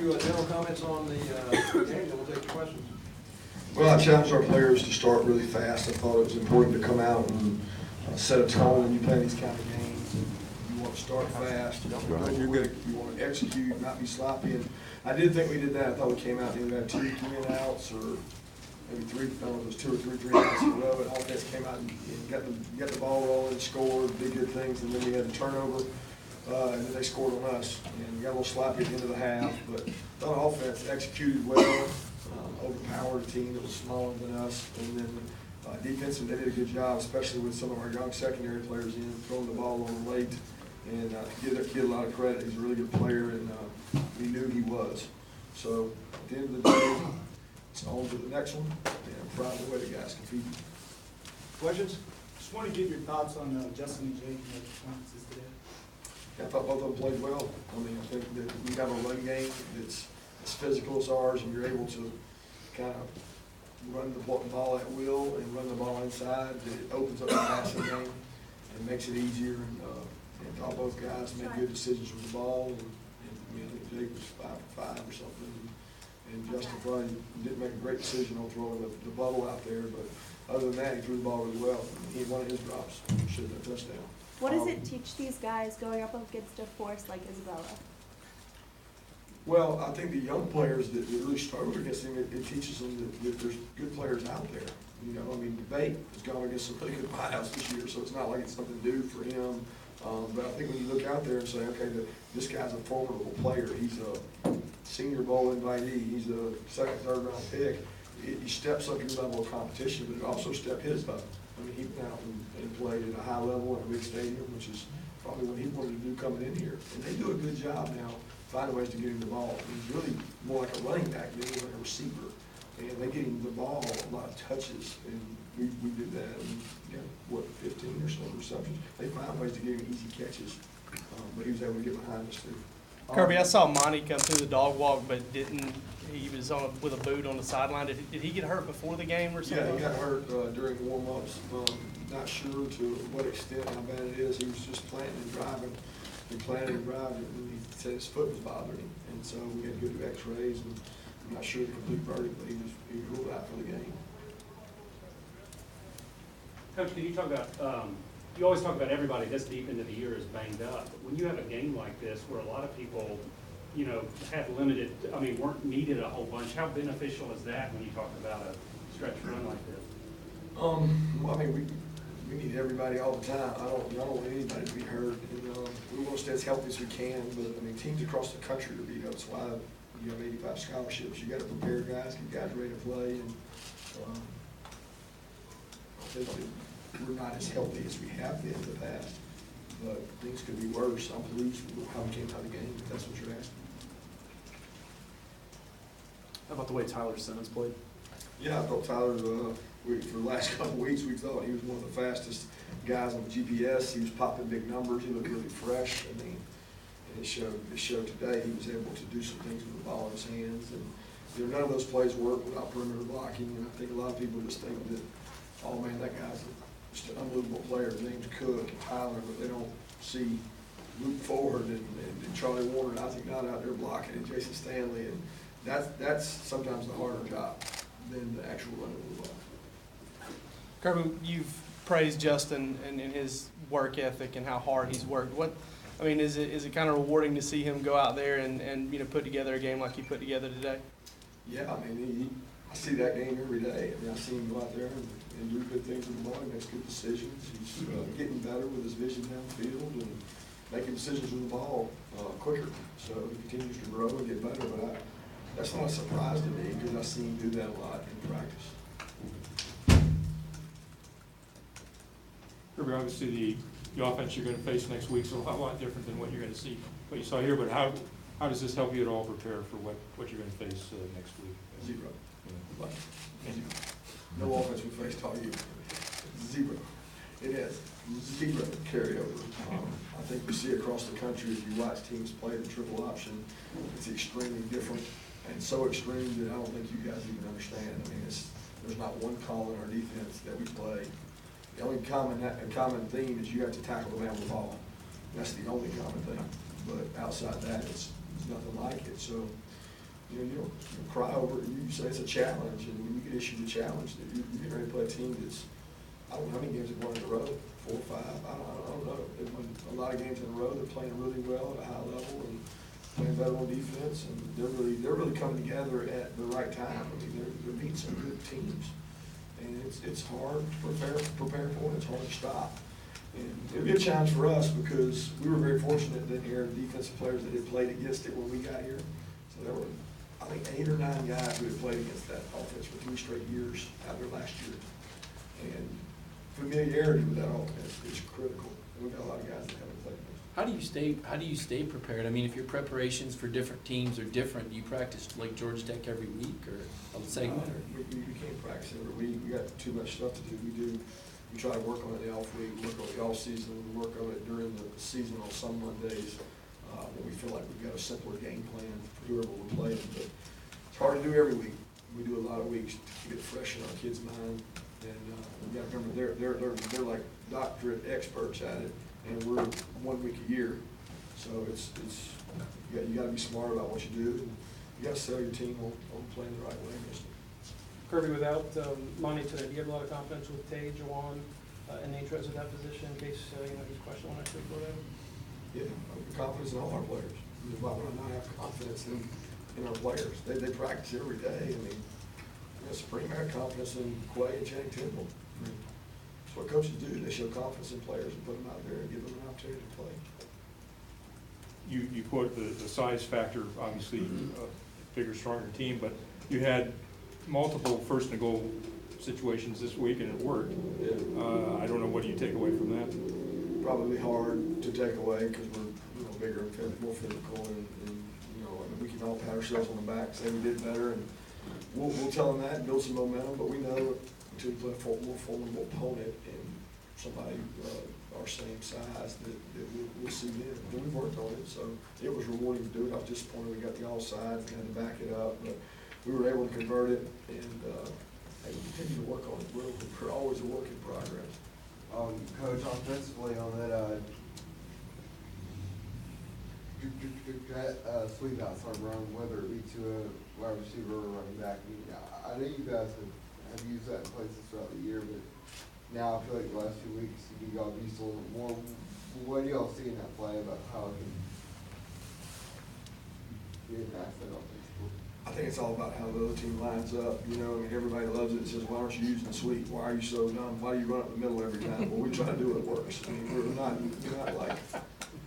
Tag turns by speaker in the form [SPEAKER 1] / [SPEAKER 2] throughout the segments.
[SPEAKER 1] few general comments on the game, then we'll take your questions.
[SPEAKER 2] Well, I challenged our players to start really fast. I thought it was important to come out and set a tone when you play these kind of games. You want to start fast, you don't go quick, you want to execute, not be sloppy. And I did think we did that. I thought we came out and either had 2 3-and-outs or maybe 3, I don't know if it was 2 or 3 3-and-outs in a row. And offense came out and got the ball rolling, scored, did good things, and then we had the turnover. And then they scored on us, and we got a little sloppy at the end of the half. But the offense executed well, overpowered a team that was smaller than us, and then defensive, they did a good job, especially with some of our young secondary players in, throwing the ball on late. And to give that kid a lot of credit, he's a really good player, and we knew he was. So at the end of the day, it's on to the next one, and I'm proud of the way the guys competed.
[SPEAKER 1] Questions?
[SPEAKER 3] Just want to get your thoughts on Justin and Jake and their performances today.
[SPEAKER 2] I thought both of them played well. I mean, I think that we have a run game that's as physical as ours, and you're able to kind of run the ball at will and run the ball inside. It opens up the passing game and makes it easier. And all both guys made good decisions with the ball. And I think Jake was 5 for 5 or something. And Justin probably didn't make a great decision on throwing the bubble out there, but other than that, he threw the ball really well. He one of his drops should have been a touchdown.
[SPEAKER 4] What does it teach these guys going up against a force like Isabella?
[SPEAKER 2] Well, I think the young players that really struggle against him, it teaches them that there's good players out there. You know, I mean, Debate has gone against some pretty good wideouts this year, so it's not like it's something new for him. But I think when you look out there and say, okay, this guy's a formidable player. He's a Senior Bowl invitee. He's a second, third round pick. He steps up your level of competition, but it also stepped his up. I mean, he went out and played at a high level in a big stadium, which is probably what he wanted to do coming in here. And they do a good job now finding ways to get him the ball. He's really more like a running back than he's like a receiver. And they get him the ball a lot of touches, and we did that. And we got, what, 15 or so receptions. They find ways to get him easy catches, but he was able to get behind us too.
[SPEAKER 5] Kirby, I saw Monty come through the dog walk, but didn't. He was with a boot on the sideline. Did he get hurt before the game or something?
[SPEAKER 2] Yeah, he got hurt during warm-ups. Not sure to what extent, how bad it is. He was just planting and driving, and he said his foot was bothering him. And so we had to go do x-rays, and I'm not sure the complete verdict, but he was ruled out for the game.
[SPEAKER 6] Coach, can you talk about, you always talk about everybody this deep into the year is banged up. But when you have a game like this where a lot of people, you know, had limited, weren't needed a whole bunch, how beneficial is that when you talk about a stretch run like this?
[SPEAKER 2] Well, I mean, we need everybody all the time. I don't want anybody to be hurt. And, we want to stay as healthy as we can, but I mean, teams across the country to beat us. That's why you have 85 scholarships. You got to prepare guys, get guys ready to play, and I think that we're not as healthy as we have been in the past, but things could be worse. I'm pleased with how we came out of the game, if that's what you're asking.
[SPEAKER 7] How about the way Tyler Simmons played?
[SPEAKER 2] Yeah, I thought Tyler, for the last couple of weeks, we thought he was one of the fastest guys on the GPS. He was popping big numbers. He looked really fresh. I mean, and it showed today he was able to do some things with the ball in his hands. And you know, none of those plays work without perimeter blocking. And I think a lot of people just think that, oh man, that guy's just an unbelievable player. His name's Cook and Tyler, but they don't see Luke Ford and Charlie Warner and Isaac Knott out there blocking, and Jason Stanley, and that's sometimes the harder job than the actual running of the ball.
[SPEAKER 5] Kirby, you've praised Justin and his work ethic and how hard he's worked. Is it kind of rewarding to see him go out there and put together a game like he put together today?
[SPEAKER 2] Yeah, I mean, I see that game every day. I mean, I see him go out there and do good things with the ball. He makes good decisions. He's getting better with his vision downfield and making decisions with the ball quicker. So he continues to grow and get better. But that's not a surprise to me because I see him do that a lot in practice.
[SPEAKER 8] Kirby, obviously the offense you're going to face next week is a lot different than what you're going to see, what you saw here. But how does this help you at all prepare for what you're going to face next week?
[SPEAKER 2] Zero. No offense we faced all year. Zero. It is. Zero carryover. I think we see across the country as you watch teams play the triple option, it's extremely different and so extreme that I don't think you guys even understand. I mean, there's not one call in our defense that we play. The only common theme is you have to tackle the man with the ball. That's the only common thing. But outside that, it's nothing like it. So you don't cry over it. You say it's a challenge, and when you get issued a challenge, that you're getting ready to play a team that's, I don't know how many games they've won in a row, 4 or 5. I don't know. They've won a lot of games in a row. They're playing really well at a high level and playing better on defense, and they're really coming together at the right time. I mean, they're beating some good teams, and it's hard to prepare for it. It's hard to stop. And it'll be a challenge for us because we were very fortunate that here the defensive players that had played against it when we got here. So there were, I think, 8 or 9 guys who had played against that offense for 3 straight years out there last year. And familiarity with that offense is critical. And we've got a lot of guys that haven't played against it.
[SPEAKER 9] How do you stay prepared? I mean, if your preparations for different teams are different, do you practice like Georgia Tech every week or a segment?
[SPEAKER 2] We can't practice every week. We got too much stuff to do. We try to work on it the off week, work on it the off season, we work on it during the season on some Mondays when we feel like we've got a simpler game plan for whoever we're playing. But it's hard to do every week. We do a lot of weeks to keep it fresh in our kids' mind. And you got to remember, they're like doctorate experts at it, and we're 1 week a year. So you got to be smart about what you do. And you got to sell your team on playing the right way.
[SPEAKER 5] Kirby, without Monty today, do you have a lot of confidence with Tay, Juwan, and Natros at that position in case he's questionable next week or whatever?
[SPEAKER 2] Yeah, I'm confident in all our players. Why would I not have confidence in our players? They practice every day. I mean, Supreme had confidence in Quay and Channing Tindall. I mean, that's what coaches do. They show confidence in players and put them out there and give them an opportunity to play.
[SPEAKER 8] You quote the size factor, obviously, a bigger, stronger team, but you had multiple first and goal situations this week, and it worked.
[SPEAKER 2] Yeah.
[SPEAKER 8] I don't know, what do you take away from that?
[SPEAKER 2] Probably hard to take away because we're bigger and more physical, and I mean, we can all pat ourselves on the back, say we did better, and we'll tell them that and build some momentum. But we know until we play a more formidable opponent and somebody our same size that we'll see them. And we worked on it, so it was rewarding to do it. I was disappointed we got the offside and had to back it up, but we were able to convert it, and we continue to work on it. We're always a work in progress.
[SPEAKER 10] Coach, offensively on that, sweep outside run, whether it be to a wide receiver or running back. I know you guys have used that in places throughout the year, but now I feel like the last 2 weeks you got used a little more. What do y'all see in that play about how it can be an asset offensively?
[SPEAKER 2] I think it's all about how the other team lines up. I mean, everybody loves it and says, why aren't you using the sweep? Why are you so dumb? Why do you run up the middle every time? Well, we try to do what works. I mean, we're not like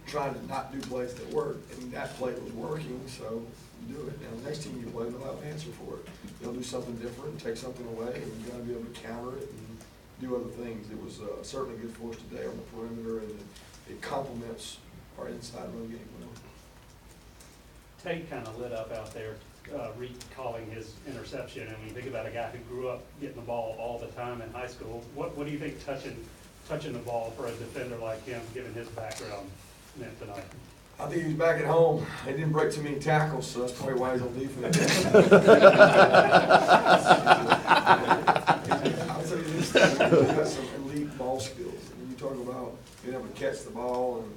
[SPEAKER 2] trying to not do plays that work. I mean, that play was working, so you do it. Now, the next team you play, they'll have an answer for it. They'll do something different, take something away, and you got to be able to counter it and do other things. It was certainly good for us today on the perimeter, and it complements our inside run game well.
[SPEAKER 6] Tate kind of lit up out there, recalling his interception. And when you think about a guy who grew up getting the ball all the time in high school, what do you think touching the ball for a defender like him, given his background, meant tonight?
[SPEAKER 2] I think he was back at home. He didn't break too many tackles, so that's probably why he's on defense. I'll tell you this, he's got some elite ball skills. I mean, you talk about being able to catch the ball, and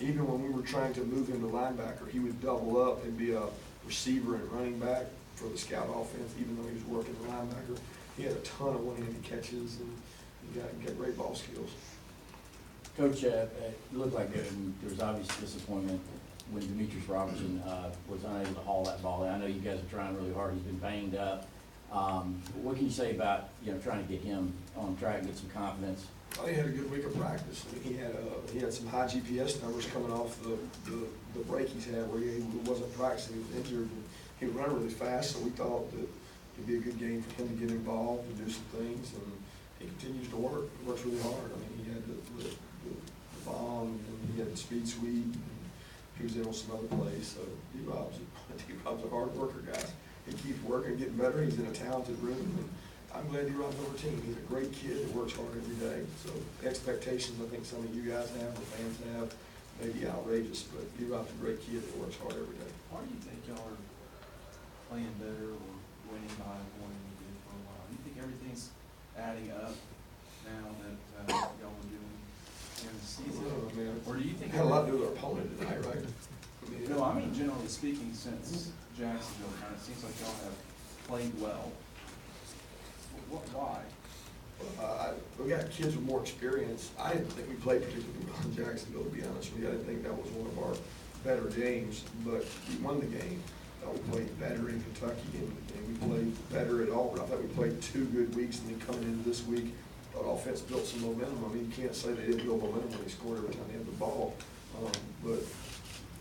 [SPEAKER 2] even when we were trying to move him to linebacker, he would double up and be a receiver and running back for the scout offense, even though he was working the linebacker. He had a ton of one-handed catches, and he got great ball skills.
[SPEAKER 11] Coach, it looked like there was obvious disappointment when Demetrius Robertson was unable to haul that ball in. I know you guys are trying really hard. He's been banged up. What can you say about trying to get him on track and get some confidence?
[SPEAKER 2] Well, he had a good week of practice. I mean, he had some high GPS numbers coming off the break he's had where he wasn't practicing. He was injured. And he would run really fast, so we thought that it'd be a good game for him to get involved and do some things. And he continues to work. He works really hard. I mean, he had the bomb, and he had the speed sweep. And he was in on some other plays. So D-Rob's a hard worker, guys. He keeps working, getting better. He's in a talented room. And I'm glad D-Rob's on our team. He's a great kid that works hard every day. So expectations, I think some of you guys have, the fans have, may be outrageous, but D-Rob's a great kid that works hard every day.
[SPEAKER 7] Why do you think y'all are playing better or winning by more than you did for a while? Do you think everything's adding up now that y'all are doing in the season?
[SPEAKER 2] Well, man,
[SPEAKER 7] Or do you think
[SPEAKER 2] it had a lot to do with our opponent tonight, right? I
[SPEAKER 7] No, I mean generally speaking, since Jacksonville, kind of seems like y'all have played well. Why?
[SPEAKER 2] We got kids with more experience. I didn't think we played particularly well in Jacksonville, to be honest with you. I didn't think that was one of our better games, but we won the game. We played better in Kentucky, and we played better at Auburn. I thought we played 2 good weeks, and then coming into this week, our offense built some momentum. I mean, you can't say they didn't build momentum when they scored every time they had the ball. But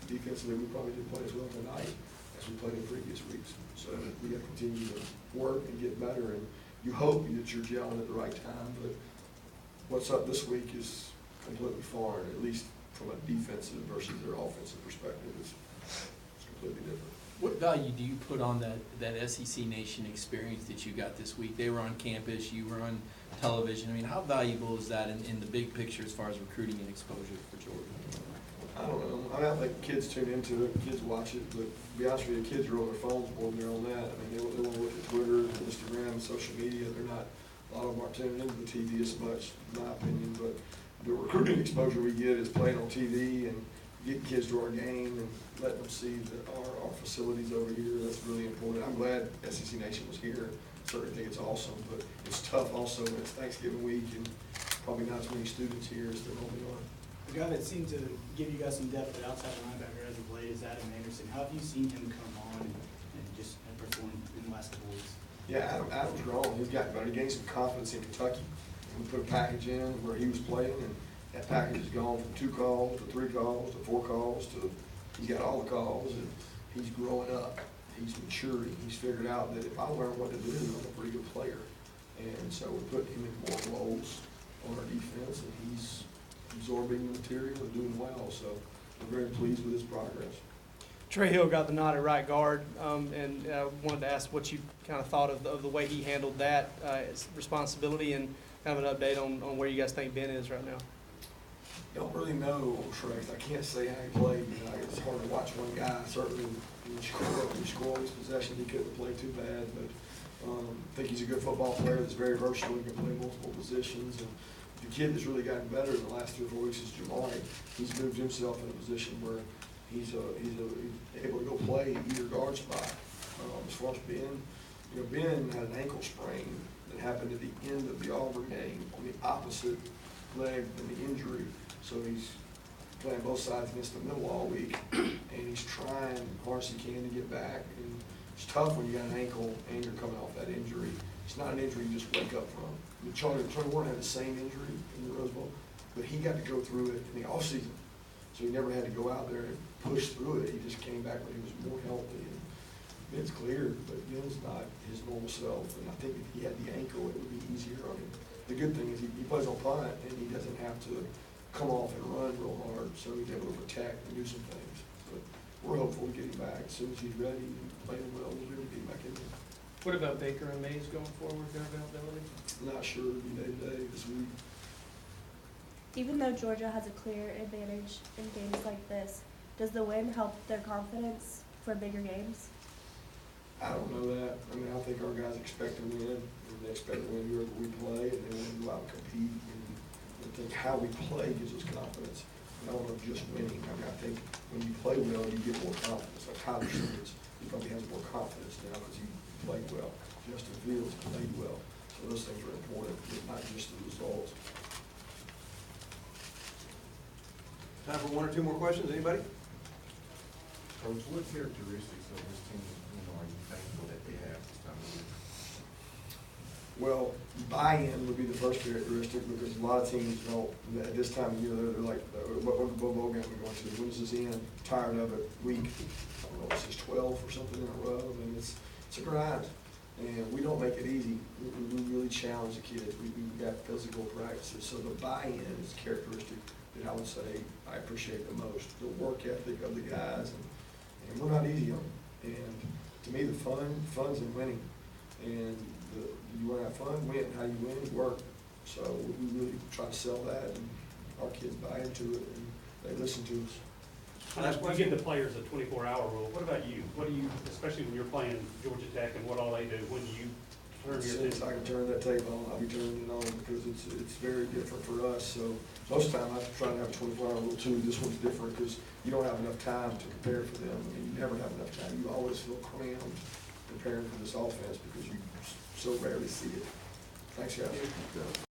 [SPEAKER 2] defensively, we probably didn't play as well tonight as we played in previous weeks. So we got to continue to work and get better, and you hope that you're gelling at the right time, but what's up this week is completely foreign, at least from a defensive versus their offensive perspective. It's completely different.
[SPEAKER 9] What value do you put on that SEC Nation experience that you got this week? They were on campus, you were on television. I mean, how valuable is that in the big picture as far as recruiting and exposure for Georgia?
[SPEAKER 2] I don't know. I mean, I think kids tune into it, kids watch it, but to be honest with you, kids are on their phones more than they're on that. I mean, they want to look at Twitter, Instagram, social media. They're not, a lot of them aren't tuning into the TV as much, in my opinion, but the recruiting exposure we get is playing on TV and getting kids to our game and letting them see that our facilities over here. That's really important. I'm glad SEC Nation was here. Certainly think it's awesome, but it's tough also when it's Thanksgiving week and probably not as many students here as there normally are.
[SPEAKER 3] The guy that seemed to give you guys some depth at outside linebacker as of late is Adam Anderson. How have you seen him come on and just perform in the last couple weeks?
[SPEAKER 2] Yeah, Adam's grown. He's gotten better. He gained some confidence in Kentucky. We put a package in where he was playing, and that package has gone from 2 calls to 3 calls to 4 calls to he's got all the calls, and he's growing up. He's maturing. He's figured out that if I learn what to do, I'm a pretty good player. And so we're putting him in more roles on our defense, and he's absorbing the material and doing well. So we're very pleased with his progress.
[SPEAKER 5] Trey Hill got the nod at right guard, and wanted to ask what you kind of thought of the way he handled that responsibility, and kind of an update on where you guys think Ben is right now.
[SPEAKER 2] Don't really know on Trey. I can't say how he played. You know, it's hard to watch one guy. Certainly, when you score on his possession, he couldn't play too bad. But I think he's a good football player that's very versatile. He can play multiple positions. And the kid that's really gotten better in the last 3 or 4 weeks is Jamari. He's moved himself in a position where he's able to go play either guard spot. As far as Ben, you know, Ben had an ankle sprain that happened at the end of the Auburn game on the opposite leg than the injury. So he's playing both sides against the middle all week, and he's trying hard as he can to get back. And it's tough when you got an ankle and you're coming off that injury. It's not an injury you just wake up from. Charlie Warren had the same injury in the Rose Bowl, but he got to go through it in the offseason. So he never had to go out there and push through it. He just came back when he was more healthy. And Ben's cleared, but Ben's not his normal self. And I think if he had the ankle, it would be easier on him. The good thing is he plays on punt, and he doesn't have to come off and run real hard, so he's able to protect and do some things. But we're hopeful to get him back as soon as he's ready and playing well. We'll be able to get him back in there.
[SPEAKER 5] What about Baker and Mays going forward, their availability?
[SPEAKER 2] Not sure it'll be day-to-day this week.
[SPEAKER 4] Even though Georgia has a clear advantage in games like this, does the win help their confidence for bigger games?
[SPEAKER 2] I don't know that. I mean, I think our guys expect to win, and they expect to win whoever we play, and they want to go out and compete. And I think how we play gives us confidence. I don't know just winning. I mean, I think when you play well, you get more confidence. Like Tyler Shields, he probably has more confidence now because he played well. Justin Fields played well. So those things are important, not just the results.
[SPEAKER 1] Time for 1 or 2 more questions. Anybody?
[SPEAKER 10] Coach, what characteristics of this team, are you thankful that they have this time of year?
[SPEAKER 2] Well, buy-in would be the first characteristic, because a lot of teams don't, at this time of year, they're like, what bowl game are we going to? When does this end? Tired of it. Week, I don't know, this is 12 or something in a row. I mean, it's a grind, and we don't make it easy. We really challenge the kids. We've got physical practices, so the buy-in is a characteristic that I would say I appreciate the most. The work ethic of the guys, and we're not easy on them. And to me, the fun's in winning. And you want to have fun, win. How you win, work. So we really try to sell that, and our kids buy into it, and they listen to us.
[SPEAKER 6] You give the players a 24-hour rule. What about you? What do you, especially when you're playing Georgia Tech and what all they do, when do you
[SPEAKER 8] Turn
[SPEAKER 2] As
[SPEAKER 8] your
[SPEAKER 2] soon as I can turn that tape on, I'll be turning it on because it's very different for us. So most of the time I try to have a 24-hour rule too. This one's different because you don't have enough time to prepare for them. I mean, you never have enough time. You always feel crammed preparing for this offense because you so rarely see it. Thanks, guys.